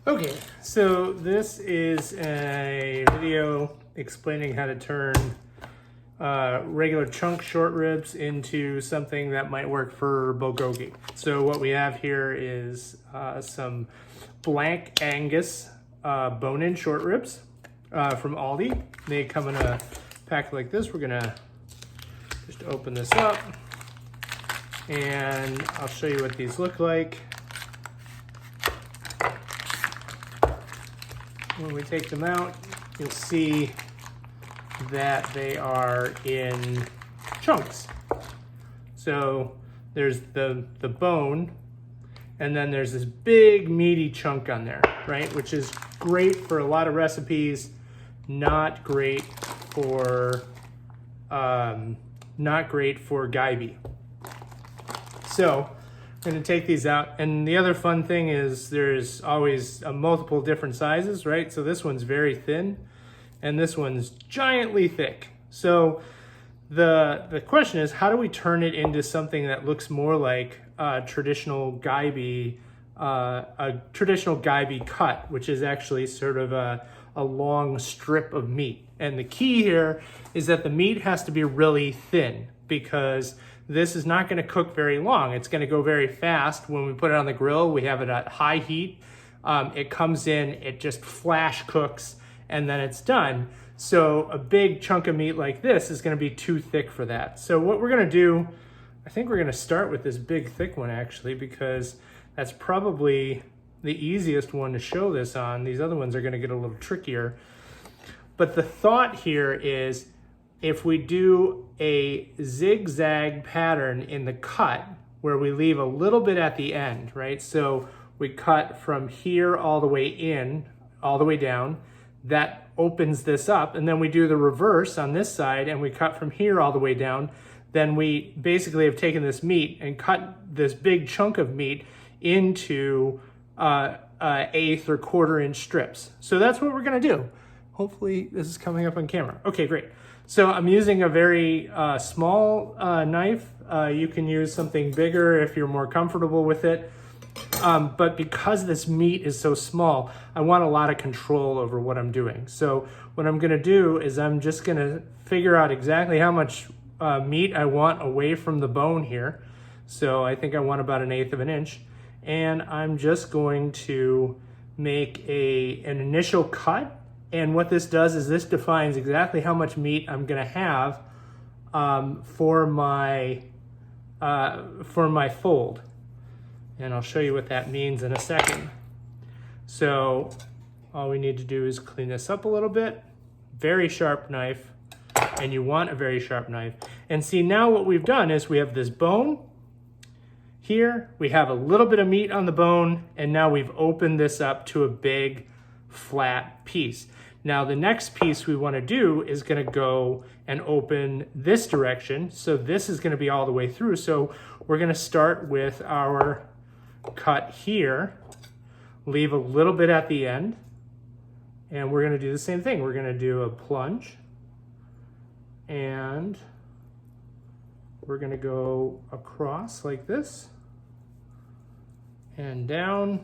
Okay, so this is a video explaining how to turn regular chunk short ribs into something that might work for bulgogi. So what we have here is some blank Angus bone-in short ribs from Aldi. They come in a pack like this. We're gonna just open this up and I'll show you what these look like. When we take them out, you'll see that they are in chunks. So there's the bone, and then there's this big meaty chunk on there, right? Which is great for a lot of recipes, not great for Galbi. So I'm gonna take these out, and the other fun thing is there's always multiple different sizes, right? So this one's very thin, and this one's giantly thick. So the question is, how do we turn it into something that looks more like a traditional Galbi cut, which is actually sort of a long strip of meat? And the key here is that the meat has to be really thin, because this is not going to cook very long. It's going to go very fast. When we put it on the grill, we have it at high heat. It comes in, it just flash cooks, and then it's done. So a big chunk of meat like this is going to be too thick for that. So what we're going to do, I think we're going to start with this big thick one actually, because that's probably the easiest one to show this on. These other ones are going to get a little trickier. But the thought here is, if we do a zigzag pattern in the cut where we leave a little bit at the end, right? So we cut from here all the way in, all the way down, that opens this up, and then we do the reverse on this side and we cut from here all the way down, then we basically have taken this meat and cut this big chunk of meat into 1/8 or 1/4 inch strips. So that's what we're gonna do. Hopefully this is coming up on camera. Okay, great. So I'm using a very small knife. You can use something bigger if you're more comfortable with it. But because this meat is so small, I want a lot of control over what I'm doing. So what I'm gonna do is I'm just gonna figure out exactly how much meat I want away from the bone here. So I think I want about 1/8 of an inch. And I'm just going to make an initial cut. And what this does is this defines exactly how much meat I'm gonna have for my fold. And I'll show you what that means in a second. So all we need to do is clean this up a little bit. Very sharp knife, and you want a very sharp knife. And see, now what we've done is we have this bone here, we have a little bit of meat on the bone, and now we've opened this up to a big flat piece. Now the next piece we want to do is going to go and open this direction. So this is going to be all the way through. So we're going to start with our cut here, leave a little bit at the end, and we're going to do the same thing. We're going to do a plunge, and we're going to go across like this and down,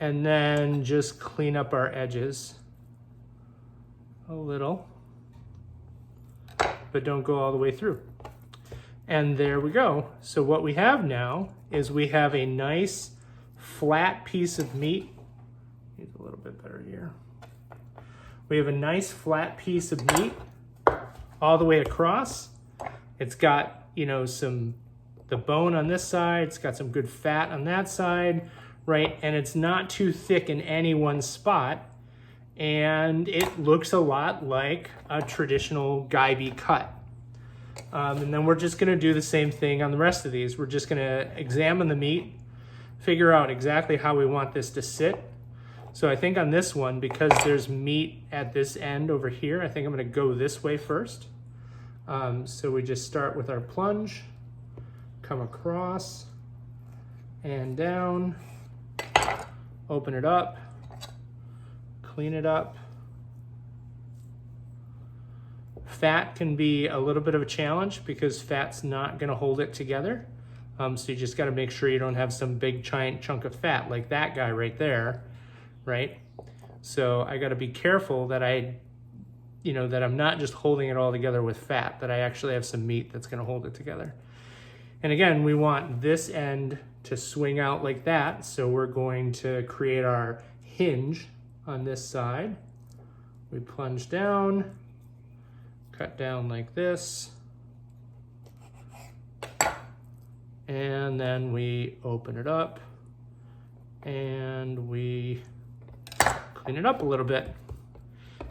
and then just clean up our edges a little, but don't go all the way through. And there we go. So what we have now is we have a nice flat piece of meat. Needs a little bit better here. We have a nice flat piece of meat all the way across. It's got, you know, the bone on this side, it's got some good fat on that side, right? And it's not too thick in any one spot. And it looks a lot like a traditional Galbi cut. And then we're just gonna do the same thing on the rest of these. We're just gonna examine the meat, figure out exactly how we want this to sit. So I think on this one, because there's meat at this end over here, I think I'm gonna go this way first. So we just start with our plunge, come across and down, open it up, clean it up. Fat can be a little bit of a challenge because fat's not going to hold it together. So you just got to make sure you don't have some big giant chunk of fat like that guy right there, right? So I got to be careful that that I'm not just holding it all together with fat, that I actually have some meat that's going to hold it together. And again, we want this end to swing out like that. So we're going to create our hinge on this side. We plunge down, cut down like this, and then we open it up and we clean it up a little bit.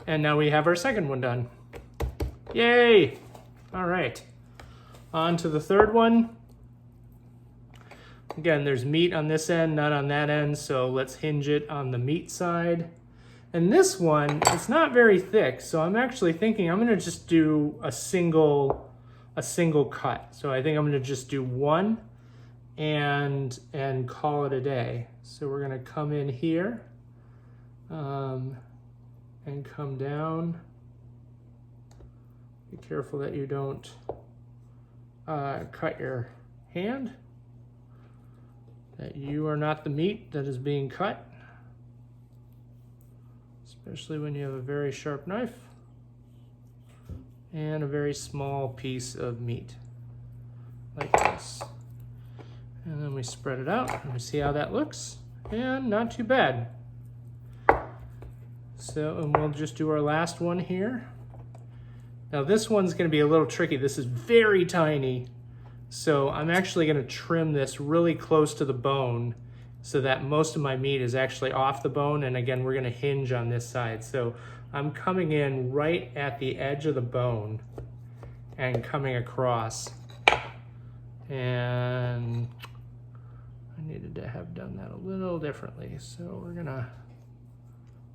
And now we have our second one done. Yay! All right, on to the third one. Again, there's meat on this end, not on that end, so let's hinge it on the meat side. And this one, it's not very thick, so I'm actually thinking I'm gonna just do a single cut. So I think I'm gonna just do one and call it a day. So we're gonna come in here and come down. Be careful that you don't cut your hand, that you are not the meat that is being cut, especially when you have a very sharp knife and a very small piece of meat like this. And then we spread it out and we see how that looks, and not too bad. So, and we'll just do our last one here. Now this one's gonna be a little tricky. This is very tiny. So I'm actually gonna trim this really close to the bone so that most of my meat is actually off the bone. And again, we're gonna hinge on this side. So I'm coming in right at the edge of the bone and coming across. And I needed to have done that a little differently. So we're gonna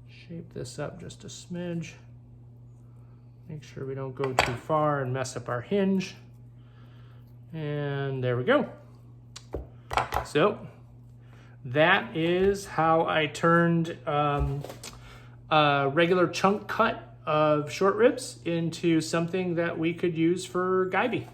shape this up just a smidge. Make sure we don't go too far and mess up our hinge. And there we go. So that is how I turned a regular chunk cut of short ribs into something that we could use for Galbi.